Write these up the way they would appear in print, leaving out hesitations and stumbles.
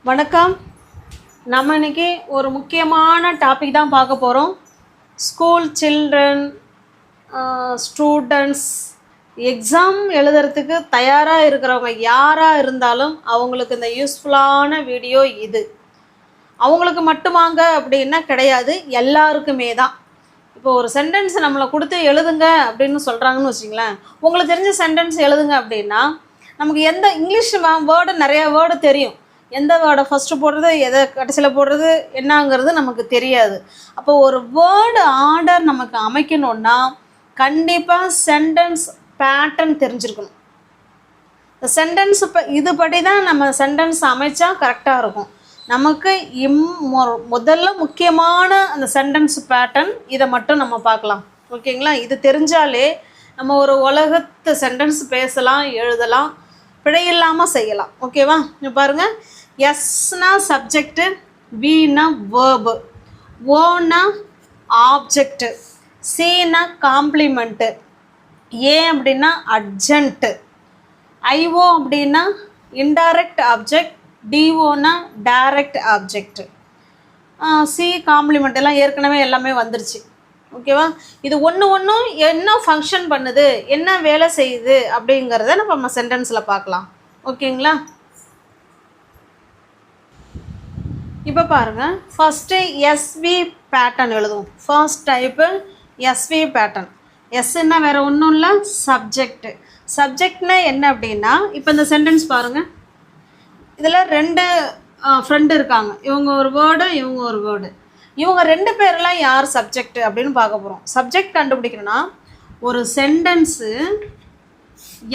வணக்கம். நம்ம இன்னைக்கு ஒரு முக்கியமான டாபிக் தான் பார்க்க போகிறோம். ஸ்கூல் சில்ட்ரன் ஸ்டூடெண்ட்ஸ் எக்ஸாம் எழுதுறதுக்கு தயாராக இருக்கிறவங்க யாராக இருந்தாலும் அவங்களுக்கு இந்த யூஸ்ஃபுல்லான வீடியோ இது. அவங்களுக்கு மட்டுமாங்க அப்படின்னா கிடையாது, எல்லாருக்குமே தான். இப்போ ஒரு சென்டென்ஸ் நம்மளை கொடுத்து எழுதுங்க அப்படின்னு சொல்கிறாங்கன்னு வச்சிங்களேன். உங்களுக்கு தெரிஞ்ச சென்டென்ஸ் எழுதுங்க அப்படின்னா நமக்கு எந்த இங்கிலீஷ் வேர்டு நிறையா வேர்டு தெரியும், எந்த வேர்டை ஃபஸ்ட்டு போடுறது எதை கடைசியில் போடுறது என்னங்கிறது நமக்கு தெரியாது. அப்போ ஒரு வேர்டு ஆர்டர் நமக்கு அமைக்கணுன்னா கண்டிப்பாக சென்டென்ஸ் பேட்டர்ன் தெரிஞ்சிருக்கணும். இந்த சென்டென்ஸ் இதுபடி தான் நம்ம சென்டென்ஸ் அமைச்சா கரெக்டாக இருக்கும். நமக்கு முதல்ல முக்கியமான அந்த சென்டென்ஸ் பேட்டர்ன் இதை மட்டும் நம்ம பார்க்கலாம். ஓகேங்களா? இது தெரிஞ்சாலே நம்ம ஒரு உலகத்து சென்டென்ஸ் பேசலாம், எழுதலாம், பிழையில்லாமல் செய்யலாம். ஓகேவா? இப்போ பாருங்கள், எஸ்னா சப்ஜெக்டு, வினா வேர்பு, ஓனா ஆப்ஜெக்டு, சினா காம்ப்ளிமெண்ட்டு, ஏ அப்படின்னா அட்ஜென்ட்டு, ஐஓ அப்படின்னா இன்டைரக்ட் ஆப்ஜெக்ட், டிஓனா டைரக்ட் ஆப்ஜெக்ட், சி காம்ப்ளிமெண்ட் எல்லாம் ஏற்கனவே எல்லாமே வந்துருச்சு. ஓகேவா? இது ஒன்றும் என்ன ஃபங்க்ஷன் பண்ணுது, என்ன வேலை செய்யுது அப்படிங்கிறத நம்ம சென்டென்ஸில் பார்க்கலாம். ஓகேங்களா? இப்போ பாருங்கள், ஃபஸ்ட்டு எஸ்வி பேட்டர்ன் எழுதுவோம். First type SV pattern. எஸ்ன்னா வேறு ஒன்றும் இல்லை, சப்ஜெக்டு. சப்ஜெக்ட்னா என்ன அப்படின்னா, இப்போ இந்த சென்டென்ஸ் பாருங்கள், இதில் ரெண்டு ஃப்ரெண்டு இருக்காங்க. இவங்க ஒரு வேர்டு, இவங்க ஒரு வேர்டு. இவங்க ரெண்டு பேரெல்லாம் யார் சப்ஜெக்ட் அப்படின்னு பார்க்க போகிறோம். சப்ஜெக்ட் கண்டுபிடிக்கணும்னா ஒரு சென்டென்ஸு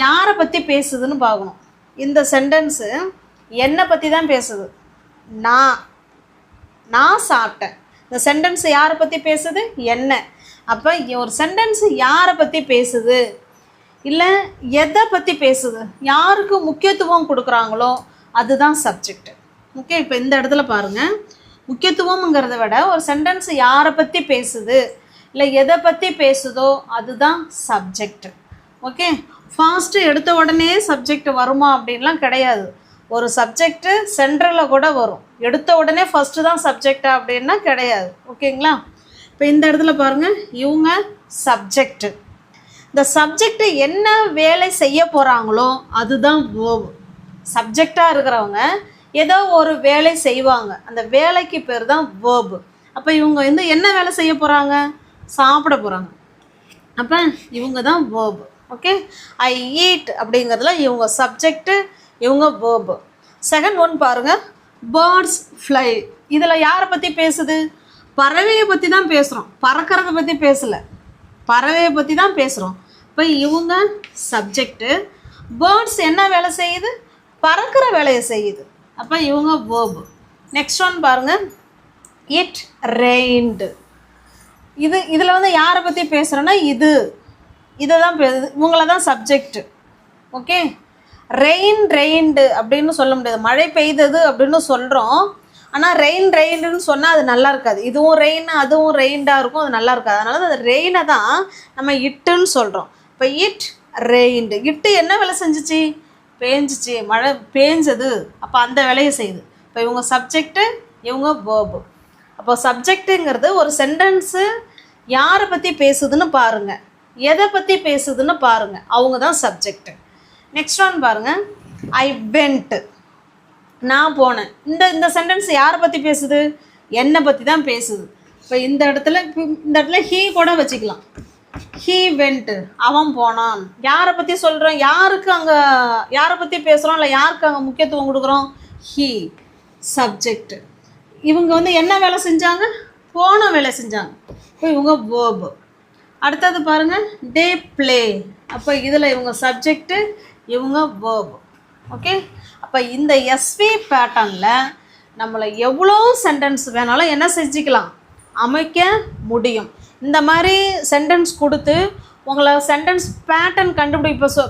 யாரை பற்றி பேசுதுன்னு பார்க்கணும். இந்த சென்டென்ஸு என்னை பற்றி தான் பேசுது. நான் சாப்பிட்டேன். இந்த சென்டென்ஸ் யாரை பற்றி பேசுது? என்ன. அப்போ ஒரு சென்டென்ஸ் யாரை பற்றி பேசுது, இல்லை எதை பற்றி பேசுது, யாருக்கு முக்கியத்துவம் கொடுக்குறாங்களோ அதுதான் சப்ஜெக்ட். ஓகே, இப்போ இந்த இடத்துல பாருங்கள், முக்கியத்துவம்ங்கிறத விட ஒரு சென்டென்ஸ் யாரை பற்றி பேசுது இல்லை எதை பற்றி பேசுதோ அதுதான் சப்ஜெக்ட். ஓகே, ஃபாஸ்ட்டு எடுத்த உடனே சப்ஜெக்ட் வருமா அப்படின்லாம் கிடையாது. ஒரு சப்ஜெக்டு சென்டரில் கூட வரும், எடுத்த உடனே ஃபஸ்ட்டு தான் சப்ஜெக்டா அப்படின்னா கிடையாது. ஓகேங்களா? இப்போ இந்த இடத்துல பாருங்கள், இவங்க சப்ஜெக்டு. இந்த சப்ஜெக்டு என்ன வேலை செய்ய போகிறாங்களோ அதுதான் வேர்பு. சப்ஜெக்டாக இருக்கிறவங்க ஏதோ ஒரு வேலை செய்வாங்க, அந்த வேலைக்கு பேர் தான் வேர்பு. அப்போ இவங்க என்ன வேலை செய்ய போகிறாங்க? சாப்பிட போகிறாங்க. அப்போ இவங்க தான் வேர்பு. ஓகே, ஐ ஈட் அப்படிங்கிறதுல இவங்க சப்ஜெக்டு, இவங்க வேர்பு. செகண்ட் ஒன் பாருங்கள், பேர்ட்ஸ் ஃப்ளை. இதில் யாரை பற்றி பேசுது? பறவையை பற்றி தான் பேசுகிறோம், பறக்கிறத பற்றி பேசலை, பறவையை பற்றி தான் பேசுகிறோம். இப்போ இவங்க சப்ஜெக்டு, பேர்ட்ஸ் என்ன வேலை செய்யுது? பறக்கிற வேலையை செய்யுது. அப்போ இவங்க வேர்பு. நெக்ஸ்ட் ஒன் பாருங்கள், இட் ரெயின்டு. இதில் யாரை பற்றி பேசுகிறோன்னா இதை தான் இவங்கள தான் சப்ஜெக்டு. ஓகே, ரெயின்டு அப்படின்னு சொல்ல முடியாது. மழை பெய்தது அப்படின்னு சொல்கிறோம், ஆனால் ரெயின்டுன்னு சொன்னால் அது நல்லா இருக்காது. இதுவும் ரெயின் அதுவும் ரெயின்டாக இருக்கும், அது நல்லா இருக்காது. அதனால அந்த ரெயினை தான் நம்ம இட்டுன்னு சொல்கிறோம். இப்போ இட் ரெயின்டு. இட்டு என்ன வேலை செஞ்சிச்சு? பேஞ்சிச்சு, மழை பேஞ்சது. அப்போ அந்த வேலையை செய்யுது. இப்போ இவங்க சப்ஜெக்டு, இவங்க வேர்பு. அப்போ சப்ஜெக்டுங்கிறது ஒரு சென்டென்ஸு யாரை பற்றி பேசுதுன்னு பாருங்கள், எதை பற்றி பேசுதுன்னு பாருங்கள், அவங்க தான் சப்ஜெக்டு. நெக்ஸ்ட் ஒன் பாருங்கள், ஐ வென்ட்டு. நான் போனேன். இந்த சென்டென்ஸ் யாரை பற்றி பேசுது? என்னை பற்றி தான் பேசுது. இப்போ இந்த இடத்துல ஹீ கூட வச்சுக்கலாம். ஹீ வென்ட்டு, அவன் போனான். யாரை பற்றி சொல்கிறோம்? யாரை பற்றி பேசுகிறோம் இல்லை யாருக்கு அங்கே முக்கியத்துவம் கொடுக்குறோம்? He subject. இவங்க என்ன வேலை செஞ்சாங்க? போன வேலை செஞ்சாங்க. இப்போ இவங்க வேர்பு. அடுத்தது பாருங்கள், டே ப்ளே. அப்போ இதில் இவங்க சப்ஜெக்டு, இவங்க வேர்பு. ஓகே, அப்போ இந்த எஸ்வி பேட்டர்னில் நம்மளை எவ்வளோ சென்டென்ஸ் வேணாலும் என்ன செஞ்சுக்கலாம், அமைக்க முடியும். இந்த மாதிரி சென்டென்ஸ் கொடுத்து உங்களை சென்டென்ஸ் பேட்டர்ன்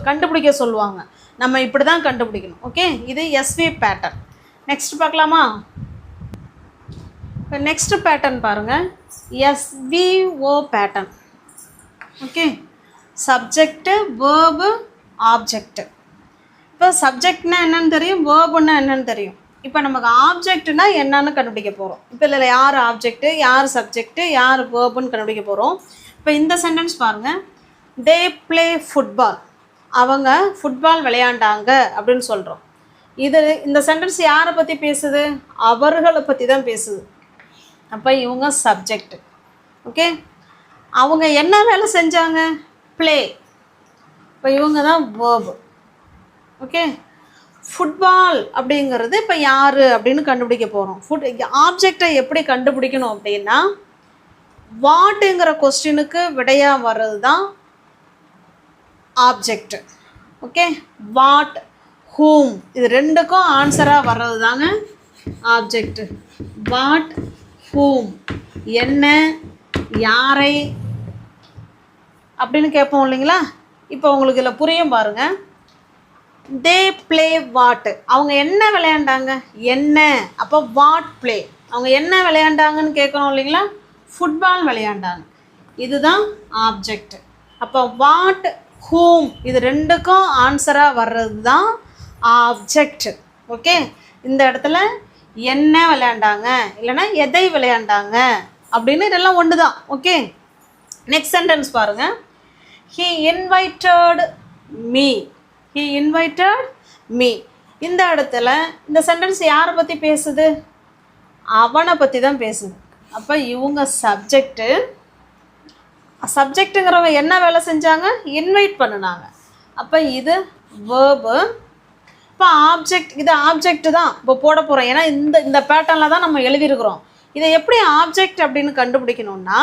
கண்டுபிடிக்க சொல்லுவாங்க. நம்ம இப்படி தான் கண்டுபிடிக்கணும். ஓகே, இது எஸ்வி பேட்டர்ன். நெக்ஸ்ட் பார்க்கலாமா? இப்போ நெக்ஸ்ட் பேட்டர்ன் பாருங்கள், SVO pattern. Okay, subject, verb, object. இப்போ சப்ஜெக்ட்னா என்னன்னு தெரியும், வேர்புன்னா என்னன்னு தெரியும். இப்போ நமக்கு ஆப்ஜெக்ட்னா என்னன்னு கண்டுபிடிக்க போகிறோம். இப்போ இதில் யார் ஆப்ஜெக்ட்டு, யார் சப்ஜெக்ட்டு, யார் வேர்புன்னு கண்டுபிடிக்க போகிறோம். இப்போ இந்த சென்டென்ஸ் பாருங்கள். They play football. அவங்க ஃபுட்பால் விளையாண்டாங்க அப்படின்னு சொல்கிறோம். இந்த சென்டென்ஸ் யாரை பற்றி பேசுது? அவர்களை பற்றி தான் பேசுது. அப்போ இவங்க சப்ஜெக்ட். ஓகே, அவங்க என்ன வேலை செஞ்சாங்க? ப்ளே. இப்போ இவங்க தான் வேர்பு. ஓகே, ஃபுட்பால் அப்படிங்கிறது இப்போ யார் அப்படின்னு கண்டுபிடிக்க போகிறோம். ஆப்ஜெக்டை எப்படி கண்டுபிடிக்கணும் அப்படின்னா, வாட்டுங்கிற கொஸ்டினுக்கு விடையாக வர்றது தான் ஆப்ஜெக்ட். ஓகே, வாட், ஹூம், இது ரெண்டுக்கும் ஆன்சராக வர்றது தாங்க ஆப்ஜெக்ட். வாட், ஹூம், என்ன, யாரை அப்படின்னு கேட்போம் இல்லைங்களா? இப்போ உங்களுக்கு இதில் புரியும் பாருங்கள். தே ப்ளே வாட், அவங்க என்ன விளையாண்டாங்க? என்ன. அப்போ வாட் ப்ளே, அவங்க என்ன விளையாண்டாங்கன்னு கேட்கணும் இல்லைங்களா? ஃபுட்பால் விளையாண்டாங்க. இதுதான் ஆப்ஜெக்ட். அப்போ வாட், ஹூம், இது ரெண்டுக்கும் ஆன்சராக வர்றது தான் ஆப்ஜெக்ட். ஓகே, இந்த இடத்துல என்ன விளையாண்டாங்க இல்லைன்னா எதை விளையாண்டாங்க அப்படின்னு இதெல்லாம் ஒன்று தான். ஓகே, நெக்ஸ்ட் சென்டென்ஸ் பாருங்கள். He invited me. He invited me. இந்த இடத்துல இந்த சென்டென்ஸ் யாரை பற்றி பேசுது? அவனை பற்றி தான் பேசுது. அப்போ இவங்க சப்ஜெக்டு. சப்ஜெக்ட்டுங்கிறவங்க என்ன வேலை செஞ்சாங்க? இன்வைட் பண்ணினாங்க. அப்போ இது வேர்பு. இப்போ ஆப்ஜெக்ட், இது ஆப்ஜெக்ட் தான் இப்போ போட போகிறோம். ஏன்னா இந்த பேட்டர்னில் தான் நம்ம எழுதியிருக்கிறோம். இதை எப்படி ஆப்ஜெக்ட் அப்படின்னு கண்டுபிடிக்கணும்னா,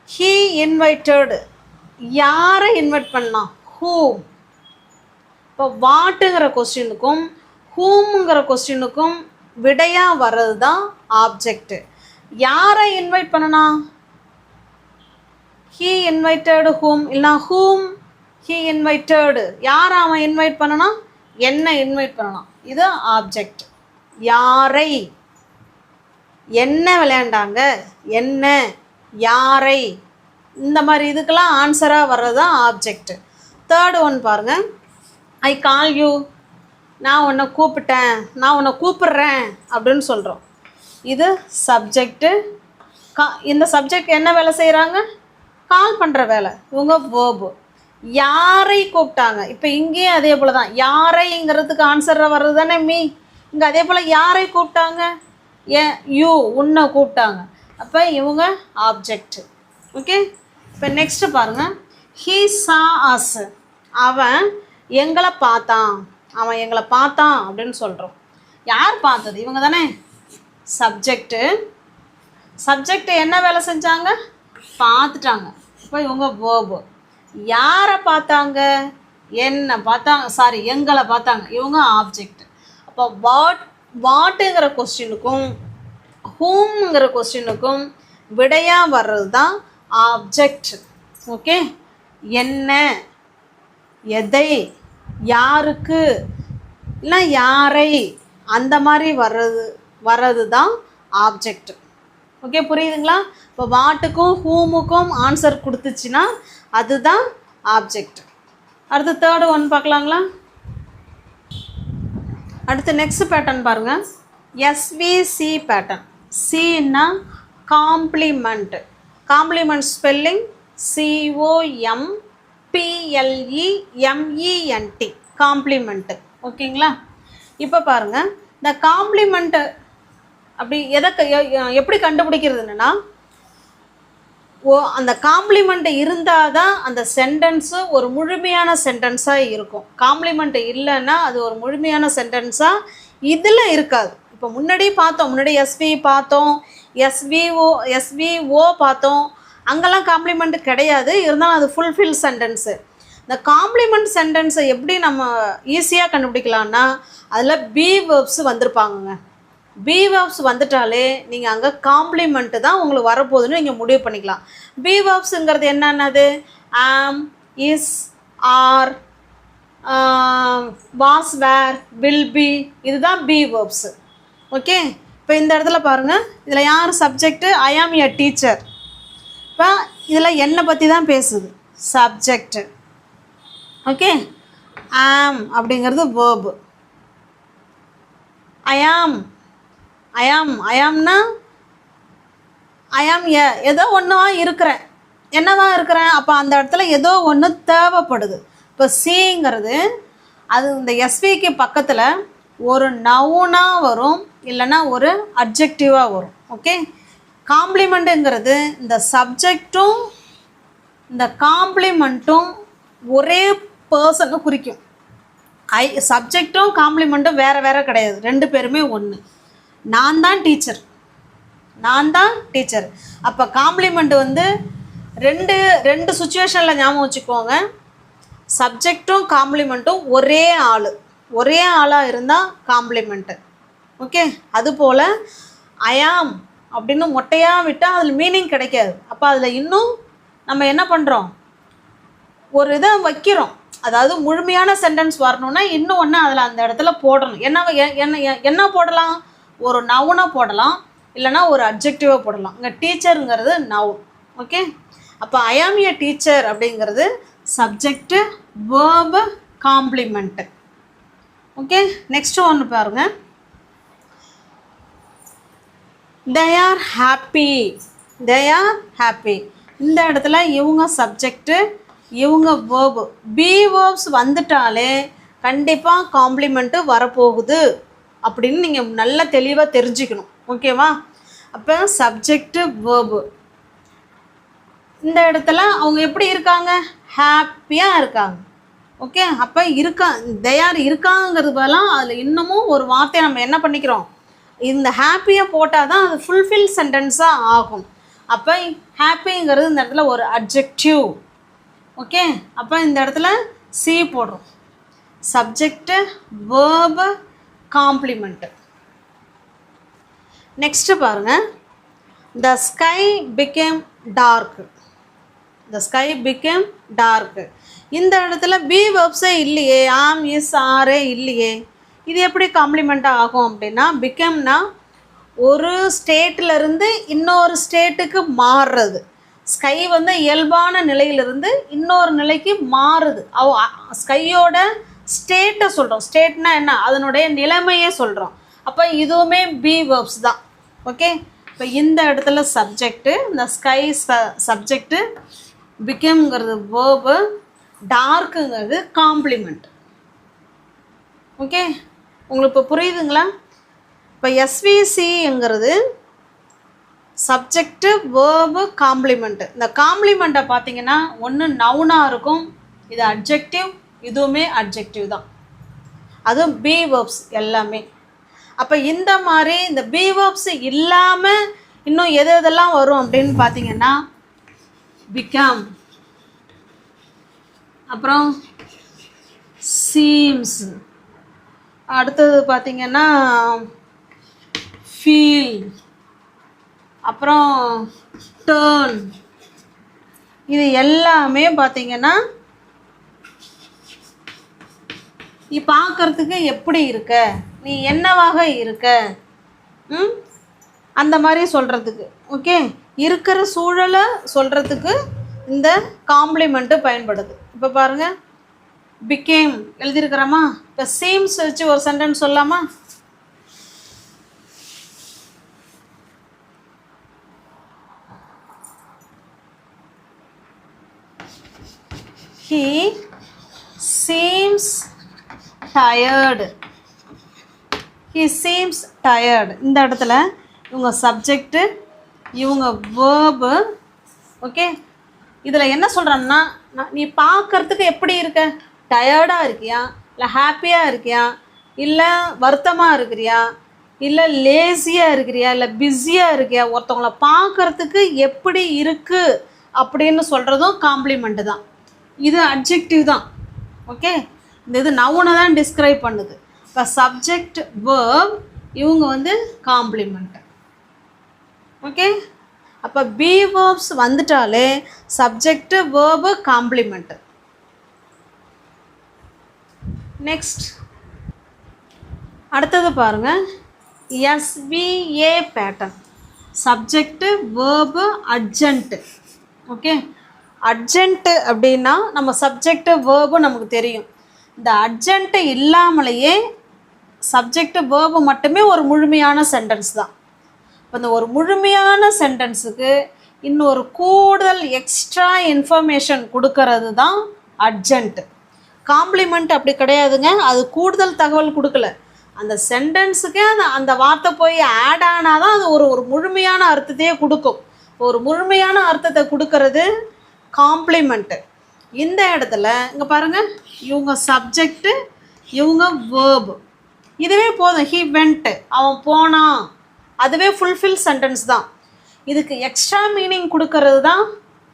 ஹீ இன்வைட்டட், யாரை இன்வைட் பண்ணலாம்? ஹூம். இப்போ வாட்டுங்கிற கொஸ்டினுக்கும் ஹூமுங்கிற கொஸ்டினுக்கும் விடையாக வர்றது தான் ஆப்ஜெக்ட். யாரை இன்வைட் பண்ணலாம்? ஹீ இன்வைட்டட் ஹூம், இல்லைனா ஹூம் ஹீ இன்வைட்டட், யாரை அவன் இன்வைட் பண்ணலாம்? என்ன இன்வைட் பண்ணலாம்? இது ஆப்ஜெக்ட். யாரை, என்ன விளையாண்டாங்க, என்ன, யாரை, இந்த மாதிரி இதுக்கெல்லாம் ஆன்சராக வர்றது தான் ஆப்ஜெக்ட். தேர்டு ஒன் பாருங்கள். ஐ கால் யூ, நான் உன்னை கூப்பிட்டேன், நான் உன்னை கூப்பிட்றேன் அப்படின்னு சொல்கிறோம். இது சப்ஜெக்டு. இந்த சப்ஜெக்ட் என்ன வேலை செய்கிறாங்க? கால் பண்ணுற வேலை. இவங்க வேர்பு. யாரை கூப்பிட்டாங்க? இப்போ இங்கேயும் அதே போல் தான். யாரைங்கிறதுக்கு ஆன்சராக வர்றது தானே மீ. இங்கே அதே போல் யாரை கூப்பிட்டாங்க? யூ, உன்னை கூப்பிட்டாங்க. அப்போ இவங்க ஆப்ஜெக்ட். ஓகே, இப்போ நெக்ஸ்ட்டு பாருங்கள். ஹீ சா அஸ், அவன் எங்களை பார்த்தான், அவன் எங்களை பார்த்தான் அப்படின்னு சொல்கிறோம். யார் பார்த்தது? இவங்க தானே சப்ஜெக்டு. சப்ஜெக்ட் என்ன வேலை செஞ்சாங்க? பார்த்துட்டாங்க. இப்போ இவங்க வேர்பு. யாரை பார்த்தாங்க? என்ன பார்த்தாங்க, சாரி எங்களை பார்த்தாங்க. இவங்க ஆப்ஜெக்ட். அப்போ வாட்டுங்கிற கொஸ்டினுக்கும் ஹூம்ங்கிற கொஸ்டினுக்கும் விடையாக வர்றது தான் ஆப்ஜெக்ட். ஓகே, என்ன, எதை, யாருக்கு, இல்லை யாரை, அந்த மாதிரி வர்றது தான் ஆப்ஜெக்ட். ஓகே, புரியுதுங்களா? இப்போ வாட்டுக்கும் ஹூமுக்கும் ஆன்சர் கொடுத்துச்சுன்னா அதுதான் ஆப்ஜெக்ட். அடுத்து தேர்டு ஒன் பார்க்கலாங்களா? அடுத்து நெக்ஸ்ட் பேட்டர்ன் பாருங்கள். SVC pattern. சின்னா complement. Complement spelling COMPLEMENT, complement. ஓகேங்களா? இப்போ பாருங்கள், இந்த காம்ப்ளிமெண்ட்டு அப்படி எப்படி கண்டுபிடிக்கிறதுன்னா, அந்த காம்ப்ளிமெண்ட் இருந்தால் தான் அந்த சென்டென்ஸு ஒரு முழுமையான சென்டென்ஸாக இருக்கும். காம்ப்ளிமெண்ட் இல்லைன்னா அது ஒரு முழுமையான சென்டென்ஸாக இதில் இருக்காது. இப்போ முன்னாடி எஸ்வி பார்த்தோம், SVO பார்த்தோம். அங்கெல்லாம் காம்ப்ளிமெண்ட் கிடையாது. இருந்தாலும் அது ஃபுல்ஃபில் சென்டென்ஸு. இந்த காம்ப்ளிமெண்ட் சென்டென்ஸை எப்படி நம்ம ஈஸியாக கண்டுபிடிக்கலான்னா, அதில் பி வேர்ப்ஸ் வந்திருப்பாங்கங்க. பி வேர்ப்ஸ் வந்துட்டாலே நீங்கள் அங்கே காம்ப்ளிமெண்ட்டு தான் உங்களுக்கு வரப்போகுதுன்னு நீங்கள் முடிவு பண்ணிக்கலாம். பி வேர்ப்ஸுங்கிறது என்னென்னது? Am, is, are, was, were, will be, இதுதான் பி வேர்ப்ஸு. ஓகே, இப்போ இந்த இடத்துல பாருங்கள், இதில் யார் சப்ஜெக்ட்டு? ஐ ஆம் எ டீச்சர். இப்போ இதில் என்னை பற்றி தான் பேசுது, சப்ஜெக்ட். ஓகே, ஆம் அப்படிங்கிறது வேர்பு. ஐஆம்னா ஐஆம் ஏதோ ஒன்றா இருக்கிறேன், என்னவா இருக்கிறேன். அப்போ அந்த இடத்துல ஏதோ ஒன்று தேவைப்படுது. இப்போ சிங்கிறது அது இந்த எஸ்விக்கு பக்கத்தில் ஒரு நவுனாக வரும், இல்லைன்னா ஒரு அட்ஜெக்டிவாக வரும். ஓகே, காம்ப்ளிமெண்ட்டுங்கிறது இந்த சப்ஜெக்டும் இந்த காம்ப்ளிமெண்ட்டும் ஒரே பர்சனை குறிக்கும். சப்ஜெக்டும் காம்ப்ளிமெண்ட்டும் வேறு வேறு கிடையாது, ரெண்டு பேருமே ஒன்று. நான் தான் டீச்சர். அப்போ காம்ப்ளிமெண்ட் வந்து ரெண்டு சுச்சுவேஷனில் ஞாபகம் வச்சுக்கோங்க. சப்ஜெக்டும் காம்ப்ளிமெண்ட்டும் ஒரே ஆளாக இருந்தால் காம்ப்ளிமெண்ட்டு. ஓகே, அதுபோல் ஐஆம் அப்படின்னு மொட்டையாக விட்டால் அதில் மீனிங் கிடைக்காது. அப்போ அதில் இன்னும் நம்ம என்ன பண்ணுறோம், ஒரு இதை வைக்கிறோம். அதாவது முழுமையான சென்டென்ஸ் வரணும்னா இன்னும் ஒன்று அதில் அந்த இடத்துல போடணும். என்ன போடலாம், ஒரு நவுனை போடலாம், இல்லைனா ஒரு அட்ஜெக்டிவாக போடலாம். இங்கே டீச்சருங்கிறது நவுன். ஓகே, அப்போ ஐ ஆம் எ டீச்சர் அப்படிங்கிறது subject, verb, compliment. Okay, next ஒன்று பாருங்கள். they are happy. இந்த இடத்துல இவங்க சப்ஜெக்டு, இவங்க வேர்பு. பி வேர்ப்ஸ் வந்துட்டாலே கண்டிப்பாக காம்ப்ளிமெண்ட்டு வரப்போகுது அப்படின்னு நீங்கள் நல்லா தெளிவாக தெரிஞ்சுக்கணும். ஓகேவா? அப்போ சப்ஜெக்டு, வேர்பு. இந்த இடத்துல அவங்க எப்படி இருக்காங்க, ஹாப்பியாக இருக்காங்க. ஓகே, அப்போ இருக்காங்கிறது பதிலாக அதில் இன்னமும் ஒரு வார்த்தையை நம்ம என்ன பண்ணிக்கிறோம், இந்த ஹாப்பியாக போட்டால் தான் அது ஃபுல்ஃபில் சென்டென்ஸாக ஆகும். அப்போ ஹாப்பிங்கிறது இந்த இடத்துல ஒரு அட்ஜெக்டிவ். ஓகே, அப்போ இந்த இடத்துல சி போடுறோம். Subject, verb, complement. நெக்ஸ்ட்டு பாருங்கள். The sky became dark. இந்த இடத்துல பி வேர்ப்ஸே இல்லையே, ஆம், இஸ், ஆரே இல்லையே. இது எப்படி காம்ப்ளிமெண்ட்டாக ஆகும் அப்படின்னா, பிகம்னா ஒரு ஸ்டேட்டிலிருந்து இன்னொரு ஸ்டேட்டுக்கு மாறுறது. ஸ்கை வந்து இயல்பான நிலையிலிருந்து இன்னொரு நிலைக்கு மாறுது. ஸ்கையோட ஸ்டேட்டை சொல்கிறோம். ஸ்டேட்னா என்ன, அதனுடைய நிலைமையே சொல்கிறோம். அப்போ இதுவுமே பி வேர்ப்ஸ் தான். ஓகே, இப்போ இந்த இடத்துல சப்ஜெக்டு, இந்த ஸ்கை சப்ஜெக்டு, பிகம்ங்கிறது வேர்பு, டார்க்குங்கிறது காம்ப்ளிமெண்ட். ஓகே, உங்களுக்கு இப்போ புரியுதுங்களா? இப்போ எஸ்விசிங்கிறது சப்ஜெக்டு, வேர்பு, காம்ப்ளிமெண்ட்டு. இந்த காம்ப்ளிமெண்ட்டை பார்த்தீங்கன்னா ஒன்று நவுனாக இருக்கும், இது அட்ஜெக்டிவ், இதுவுமே அட்ஜெக்டிவ் தான். அதுவும் பி வேர்ப்ஸ் எல்லாமே. அப்போ இந்த மாதிரி இந்த பி வேர்ப்ஸ் இல்லாமல் இன்னும் எதெல்லாம் வரும் அப்படின்னு பார்த்தீங்கன்னா, பிகம், அப்புறம் சீம்ஸ், அடுத்தது பார்த்திங்கன்னா ஃபீல், அப்புறம் டேர்ன். இது எல்லாமே பார்த்திங்கன்னா நீ பார்க்குறதுக்கு எப்படி இருக்க, நீ என்னவாக இருக்க, அந்த மாதிரி சொல்கிறதுக்கு. ஓகே, இருக்கிற சூழலை சொல்கிறதுக்கு இந்த காம்ப்ளிமெண்ட்டு பயன்படுது. இப்போ பாருங்கள், பிகேம் எழுதியிருக்கிறோமா. இப்போ சீம்ஸ் வச்சு ஒரு சென்டென்ஸ் சொல்லலாமா? He seems tired. இந்த இடத்துல இவங்க சப்ஜெக்டு, இவங்க வேர்பு. ஓகே, இதில் என்ன சொல்கிறோன்னா, நீ பார்க்குறதுக்கு எப்படி இருக்க, டயர்டாக இருக்கியா, இல்லை ஹாப்பியாக இருக்கியா, இல்லை வருத்தமாக இருக்கிறியா, இல்லை லேசியாக இருக்கிறியா, இல்லை பிஸியாக இருக்கியா, ஒருத்தவங்கள பார்க்குறதுக்கு எப்படி இருக்குது அப்படின்னு சொல்கிறதும் காம்ப்ளிமெண்ட்டு தான். இது அட்ஜெக்டிவ் தான். ஓகே, இந்த இது நவுனை தான் டிஸ்கிரைப் பண்ணுது. இப்போ சப்ஜெக்ட், வேர்ப், இவங்க வந்து காம்ப்ளிமெண்ட். ஓகே, அப்போ பி வேர்ப்ஸ் வந்துட்டாலே சப்ஜெக்ட், வேர்பு, காம்ப்ளிமெண்ட். நெக்ஸ்ட் அடுத்தது பாருங்கள். SVA pattern. Subject, verb, adjunct. Okay, adjunct அப்படின்னா நம்ம சப்ஜெக்டு, வேர்பு நமக்கு தெரியும். இந்த அட்ஜென்ட்டு இல்லாமலேயே சப்ஜெக்ட் வேர்பு மட்டுமே ஒரு முழுமையான சென்டென்ஸ் தான். இப்போ இந்த ஒரு முழுமையான சென்டென்ஸுக்கு இன்னொரு கூடுதல் எக்ஸ்ட்ரா இன்ஃபர்மேஷன் கொடுக்கறது தான் அட்ஜென்ட். காம்ப்ளிமெண்ட் அப்படி கிடையாதுங்க, அது கூடுதல் தகவல் கொடுக்கல, அந்த சென்டென்ஸுக்கே அந்த வார்த்தை போய் ஆட் ஆனால் தான் அது ஒரு முழுமையான அர்த்தத்தையே கொடுக்கும். ஒரு முழுமையான அர்த்தத்தை கொடுக்கறது காம்ப்ளிமெண்ட்டு. இந்த இடத்துல இங்கே பாருங்கள், இவங்க சப்ஜெக்டு, இவங்க வேர்பு, இதுவே போதும். ஹீ வெண்ட், அவன் போனான், அதுவே ஃபுல்ஃபில் சென்டென்ஸ் தான். இதுக்கு எக்ஸ்ட்ரா மீனிங் கொடுக்கறது தான்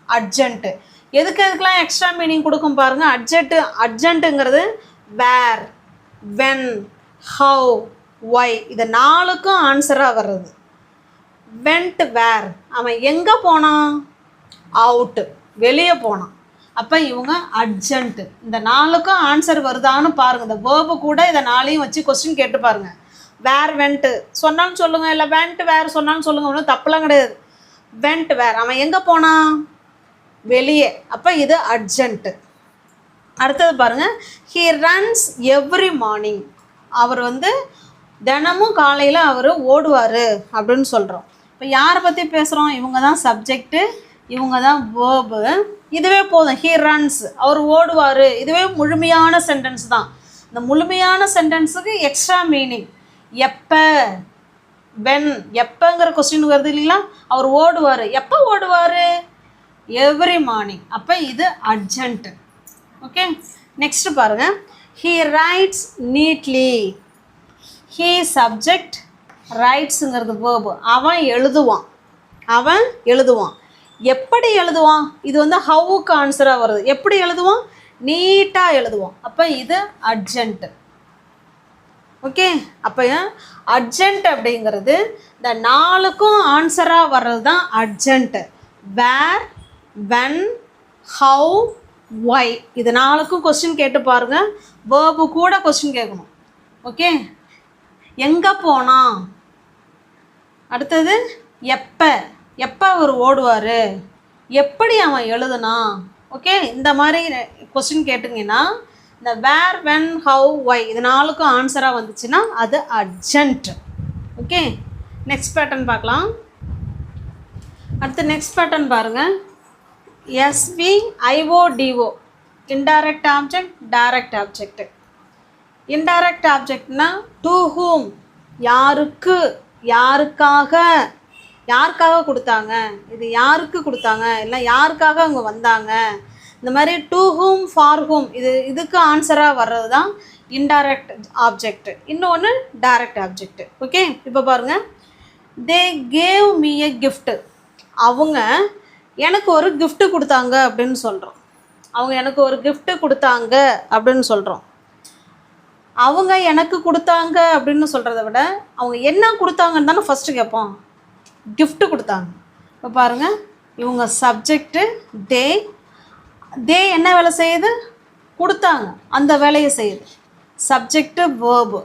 அட்ஜென்ட்டு. எதுக்கெல்லாம் எக்ஸ்ட்ரா மீனிங் கொடுக்கும் பாருங்கள். அட்ஜென்ட்டுங்கிறது வேர், வென், ஹவு, ஒய், இது 4க்கும் ஆன்சராக வர்றது. வெண்ட் வேர், அவன் எங்கே போனான்? அவுட்டு, வெளியே போனான். அப்போ இவங்க அட்ஜென்ட்டு. இந்த 4க்கும் ஆன்சர் வருதான்னு பாருங்கள். இந்த வேர்பு கூட இதை 4ஐயும் வச்சு கொஸ்டின் கேட்டு பாருங்கள். வேர் வெண்ட்டு சொன்னாலும் சொல்லுங்கள், இல்லை வெண்ட் வேர் சொன்னாலும் சொல்லுங்கள், ஒன்றும் தப்புலாம் கிடையாது. வெண்ட் வேர், அவன் எங்கே போனான்? வெளியே. அப்போ இது அர்ஜென்ட்டு. அடுத்தது பாருங்கள், ஹீ ரன்ஸ் எவ்ரி மார்னிங், அவர் தினமும் காலையில் அவர் ஓடுவார் அப்படின்னு சொல்கிறோம். இப்போ யாரை பற்றி பேசுகிறோம்? இவங்க தான் சப்ஜெக்டு, இவங்க தான் வேர்பு. இதுவே போதும். ஹீ ரன்ஸ், அவர் ஓடுவார், இதுவே முழுமையான சென்டென்ஸ் தான். இந்த முழுமையான சென்டென்ஸுக்கு எக்ஸ்ட்ரா மீனிங் எப்போ, வென், எப்போங்கிற கொஸ்டின் வருது இல்லைங்களா? அவர் ஓடுவார், எப்போ ஓடுவார்? Every morning. அப்போ இது அர்ஜென்ட்டு. ஓகே, நெக்ஸ்ட்டு பாருங்கள், he writes neatly. He subject, ரைட்ஸுங்கிறது வேர்பு. அவன் எழுதுவான், அவன் எழுதுவான். எப்படி எழுதுவான்? இது ஹவுக்கு ஆன்சராக வருது. எப்படி எழுதுவான்? நீட்டாக எழுதுவான். அப்போ இது அர்ஜென்ட்டு. ஓகே, அப்போ அர்ஜென்ட் அப்படிங்கிறது இந்த 4க்கும் ஆன்சராக வர்றது தான் அர்ஜென்ட்டு. வேர், வென், ஹவு, ஒய், இது 4க்கும் கொஸ்டின் கேட்டு பாருங்கள். வேர்பு கூட கொஸ்டின் கேட்கணும். ஓகே, எங்கே போனான்? அடுத்தது எப்போ, எப்போ அவர் ஓடுவார்? எப்படி அவன் எழுதுனான்? ஓகே, இந்த மாதிரி கொஸ்டின் கேட்டிங்கன்னா இந்த வேர், வென், ஹவு, ஒய், இது 4க்கும் ஆன்சராக வந்துச்சுன்னா அது அர்ஜென்ட். ஓகே, நெக்ஸ்ட் பேட்டர்ன் பார்க்கலாம். அடுத்து நெக்ஸ்ட் பேட்டர்ன் பாருங்கள். SVIODO, indirect object, direct object. Indirect ஆப்ஜெக்ட்னா டு ஹூம், யாருக்கு, யாருக்காக, யாருக்காக கொடுத்தாங்க, இது யாருக்கு கொடுத்தாங்க, இல்லை யாருக்காக அவங்க வந்தாங்க, இந்த மாதிரி டு ஹூம், ஃபார் ஹூம், இதுக்கு ஆன்சராக வர்றது தான் இன்டைரக்ட் ஆப்ஜெக்ட். இன்னொன்று டைரக்ட் ஆப்ஜெக்ட். ஓகே, இப்போ பாருங்கள், they gave me a gift, அவங்க எனக்கு ஒரு கிஃப்ட்டு கொடுத்தாங்க அப்படின்னு சொல்கிறோம். அவங்க எனக்கு ஒரு கிஃப்ட்டு கொடுத்தாங்க அப்படின்னு சொல்கிறோம். அவங்க எனக்கு கொடுத்தாங்க அப்படின்னு சொல்கிறத விட அவங்க என்ன கொடுத்தாங்கன்னு தானே ஃபஸ்ட்டு கேட்போம். கிஃப்ட்டு கொடுத்தாங்க. இப்போ பாருங்கள், இவங்க சப்ஜெக்டு, தே என்ன வேலை செய்யுது? கொடுத்தாங்க, அந்த வேலையை செய்யுது. Subject, verb.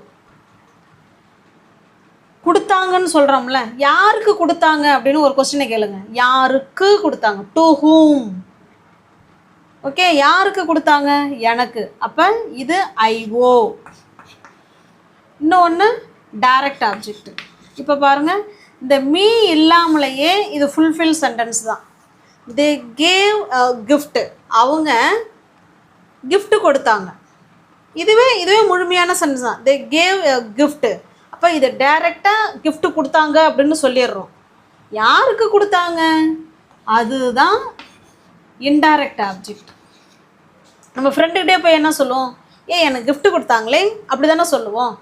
கொடுத்தாங்கன்னு சொல்கிறோம்ல, யாருக்கு கொடுத்தாங்க அப்படின்னு ஒரு கொஸ்டினை கேளுங்க. யாருக்கு கொடுத்தாங்க? To whom. ஓகே, யாருக்கு கொடுத்தாங்க? எனக்கு. அப்போ இது ஐஓ. இன்னொன்று டைரக்ட் ஆப்ஜெக்ட். இப்போ பாருங்கள், இந்த மீ இல்லாமலேயே இது ஃபுல்ஃபில் சென்டென்ஸ் தான். தே கேவ் அ கிஃப்ட், அவங்க கிஃப்ட்டு கொடுத்தாங்க, இதுவே முழுமையான சென்டென்ஸ் தான். They gave a gift. அப்போ இதை டைரெக்டாக கிஃப்ட்டு கொடுத்தாங்க அப்படின்னு சொல்லிடுறோம். யாருக்கு கொடுத்தாங்க? அதுதான் இன்டைரக்ட் ஆப்ஜெக்ட். நம்ம ஃப்ரெண்டுக்கிட்டே போய் என்ன சொல்லுவோம்? எனக்கு கிஃப்ட்டு கொடுத்தாங்களே, அப்படி தானே சொல்லுவோம்.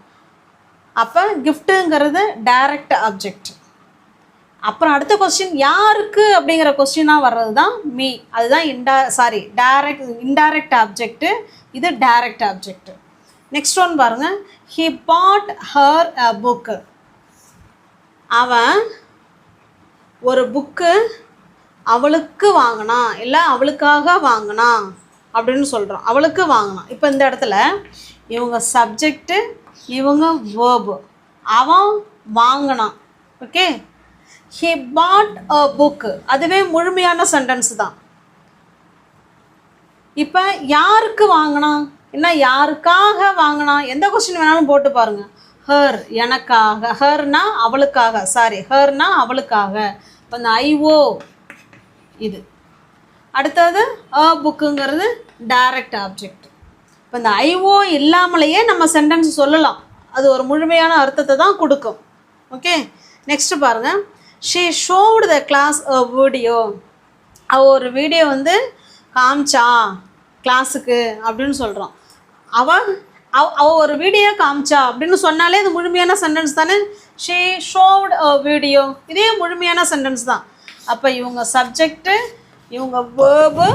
அப்போ கிஃப்ட்டுங்கிறது டைரக்ட் ஆப்ஜெக்ட். அப்புறம் அடுத்த கொஸ்டின் யாருக்கு அப்படிங்கிற கொஸ்டினாக வர்றது தான் மீ. அதுதான் இன்டைரக்ட் ஆப்ஜெக்ட்டு. இது டைரக்ட் ஆப்ஜெக்ட். நெக்ஸ்ட் ஒன் பாருங்கள், he bought her a book. அவன் ஒரு புக்கு அவளுக்கு வாங்கினான், இல்லை அவளுக்காக வாங்கினான் அப்படின்னு சொல்கிறோம். அவளுக்கு வாங்கினான். இப்போ இந்த இடத்துல இவங்க சப்ஜெக்டு, இவங்க வேர்பு. அவன் வாங்கினான். Okay, he bought a book, அதுவே முழுமையான சென்டென்ஸ் தான். இப்போ யாருக்கு வாங்கினான், என்ன யாருக்காக வாங்கினான், எந்த கொஸ்டின் வேணாலும் போட்டு பாருங்கள். ஹர் எனக்காக, ஹர்னா அவளுக்காக, சாரி ஹர்னா அவளுக்காக. இப்போ இந்த ஐஓ இது. அடுத்தது அ புக்குங்கிறது டைரக்ட் ஆப்ஜெக்ட். இப்போ இந்த ஐஓ இல்லாமலேயே நம்ம சென்டென்ஸ் சொல்லலாம். அது ஒரு முழுமையான அர்த்தத்தை தான் கொடுக்கும். ஓகே, நெக்ஸ்ட் பாருங்கள். She showed the class a video. அவள் ஒரு வீடியோ வந்து காமிச்சா கிளாஸுக்கு அப்படின்னு சொல்கிறோம். அவள் ஒரு வீடியோ காமிச்சா அப்படின்னு சொன்னாலே அது முழுமையான சென்டென்ஸ் தானே. ஷீ ஷோவ்டு அ வீடியோ, இதே முழுமையான சென்டென்ஸ் தான். அப்போ இவங்க சப்ஜெக்டு, இவங்க வேர்பு,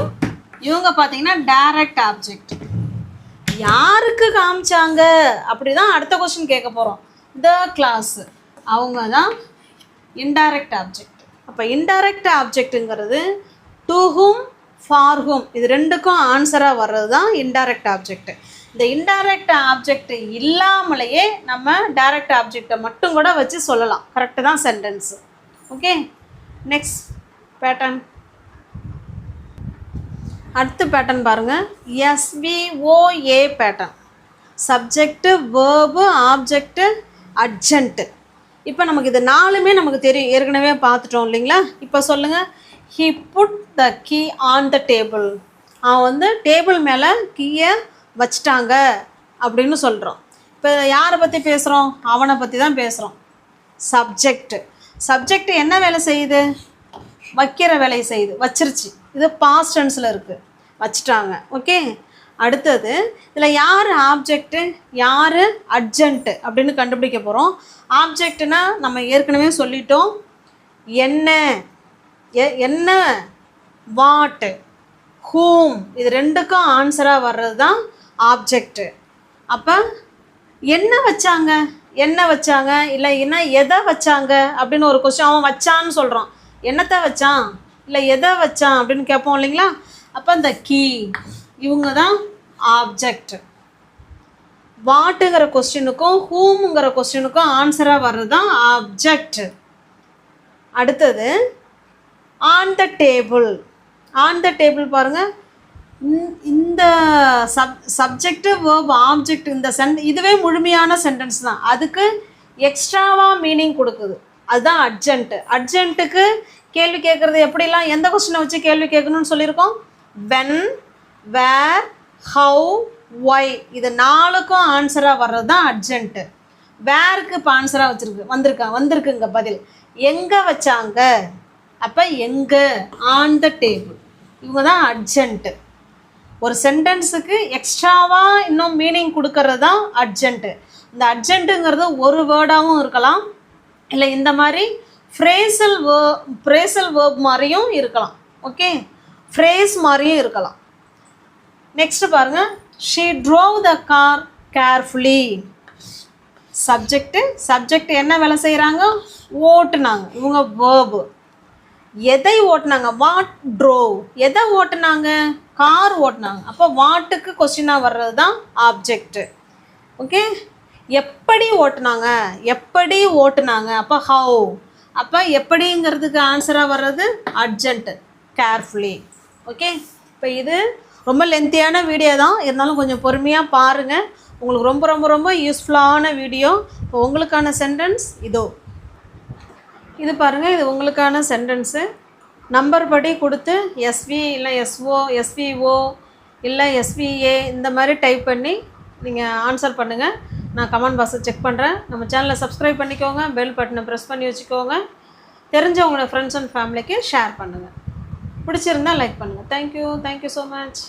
இவங்க பார்த்தீங்கன்னா டைரக்ட் ஆப்ஜெக்ட். யாருக்கு காமிச்சாங்க அப்படி தான் அடுத்த கொஸ்டின் கேட்க போகிறோம். த கிளாஸ், அவங்க தான் இன்டைரக்ட் ஆப்ஜெக்ட். அப்போ இன்டைரக்ட் ஆப்ஜெக்ட்டுங்கிறது டு ஹூம், ஃபார் ஹூம், இது ரெண்டுக்கும் ஆன்சராக வர்றது தான் இன்டைரக்ட் ஆப்ஜெக்ட். இந்த இன்டைரக்ட் ஆப்ஜெக்ட் இல்லாமலேயே நம்ம டைரக்ட் ஆப்ஜெக்டை மட்டும் கூட வச்சு சொல்லலாம். கரெக்டு தான் சென்டென்ஸு. Okay, next pattern. அடுத்த பேட்டர்ன் பாருங்கள். SVOA pattern. Subject, verb, object, adjunct. இப்போ நமக்கு இது நாலுமே நமக்கு தெரியும், ஏற்கனவே பார்த்துட்டோம் இல்லைங்களா. இப்போ சொல்லுங்கள். He put the key on the table. அவன் வந்து டேபிள் மேலே கீயை வச்சிட்டாங்க அப்படின்னு சொல்கிறோம். இப்போ யாரை பற்றி பேசுகிறோம்? அவனை பற்றி தான் பேசுகிறோம். சப்ஜெக்ட். சப்ஜெக்ட் என்ன வேலை செய்யுது? வைக்கிற வேலையை செய்யுது, வச்சிருச்சு. இது பாஸ்ட் டென்ஸில் இருக்குது, வச்சிட்டாங்க. ஓகே, அடுத்தது இதில் யார் ஆப்ஜெக்ட்டு, யார் அட்ஜென்ட்டு அப்படின்னு கண்டுபிடிக்க போகிறோம். ஆப்ஜெக்ட்னா நம்ம ஏற்கனவே சொல்லிட்டோம். என்ன, என்ன, வாட், ஹூம், இது ரெண்டுக்கும் ஆன்சராக வர்றது தான் ஆப்ஜெக்ட்டு. அப்போ என்ன வச்சாங்க, என்ன வச்சாங்க, இல்லை என்ன எதை வச்சாங்க அப்படின்னு ஒரு கொஸ்டின். அவன் வச்சான்னு சொல்கிறான், என்னத்தை வச்சான் இல்லை எதை வச்சான் அப்படின்னு கேட்போம் இல்லைங்களா. அப்போ இந்த கீ, இவங்க தான் ஆப்ஜெக்ட். வாட்டுங்கிற கொஸ்டினுக்கும் ஹூமுங்கிற கொஸ்டினுக்கும் ஆன்சராக வர்றது தான் ஆப்ஜெக்ட். அடுத்தது on the table. On the table பாருங்கள். இந்த சப்ஜெக்டு, வேர்ப், ஆப்ஜெக்ட், இந்த இதுவே முழுமையான சென்டென்ஸ் தான். அதுக்கு எக்ஸ்ட்ராவாக மீனிங் கொடுக்குது, அதுதான் அட்ஜென்ட்டு. அட்ஜென்ட்டுக்கு கேள்வி கேட்குறது எப்படிலாம், எந்த கொஸ்டினை வச்சு கேள்வி கேட்கணும்னு சொல்லியிருக்கோம். வென், வேர், ஹவு, ஒய், இது நாலுக்கும் ஆன்சராக வர்றது தான் அட்ஜென்ட்டு. வேருக்கு இப்போ ஆன்சராக வந்திருக்குங்க பதில். எங்கே வச்சாங்க, அப்போ எங்கே, ஆன் த டேபிள், இவங்க தான் அட்ஜென்ட்டு. ஒரு சென்டென்ஸுக்கு எக்ஸ்ட்ராவாக இன்னும் மீனிங் கொடுக்கறது தான் அட்ஜென்ட்டு. இந்த அட்ஜென்ட்டுங்கிறது ஒரு வேர்டாகவும் இருக்கலாம், இல்லை இந்த மாதிரி ஃப்ரேசல் வேர்ப் மாதிரியும் இருக்கலாம். ஓகே, ஃப்ரேஸ் மாதிரியும் இருக்கலாம். நெக்ஸ்ட் பாருங்கள். She drove the car carefully. Subject என்ன வேலை செய்கிறாங்க? ஓட்டுனாங்க. இவங்க வேர்பு. எதை ஓட்டுனாங்க? What drove. எதை ஓட்டுனாங்க? கார் ஓட்டுனாங்க. அப்போ வாட்டுக்கு கொஸ்டினாக வர்றது தான் ஆப்ஜெக்ட். ஓகே, எப்படி ஓட்டுனாங்க, அப்போ ஹவு. அப்போ எப்படிங்கிறதுக்கு ஆன்சராக வர்றது அட்ஜென்ட், கேர்ஃபுல்லி. ஓகே, இப்போ இது ரொம்ப லென்த்தியான வீடியோ தான், இருந்தாலும் கொஞ்சம் பொறுமையாக பாருங்கள். உங்களுக்கு ரொம்ப ரொம்ப ரொம்ப யூஸ்ஃபுல்லான வீடியோ. இப்போ உங்களுக்கான சென்டென்ஸ் இதோ இது பாருங்கள். இது உங்களுக்கான சென்டென்ஸு. நம்பர் படி கொடுத்து எஸ்வி இல்லை எஸ்ஓ, எஸ்விஓ இல்லை எஸ்விஏ இந்த மாதிரி டைப் பண்ணி நீங்கள் ஆன்சர் பண்ணுங்கள். நான் கமெண்ட் பாக்ஸை செக் பண்ணுறேன். நம்ம சேனலை சப்ஸ்கிரைப் பண்ணிக்கோங்க, பெல் பட்டனை ப்ரெஸ் பண்ணி வச்சுக்கோங்க. தெரிஞ்சவங்களோட ஃப்ரெண்ட்ஸ் அண்ட் ஃபேமிலிக்கு ஷேர் பண்ணுங்கள். பிடிச்சிருந்தால் லைக் பண்ணுங்கள். Thank you so much.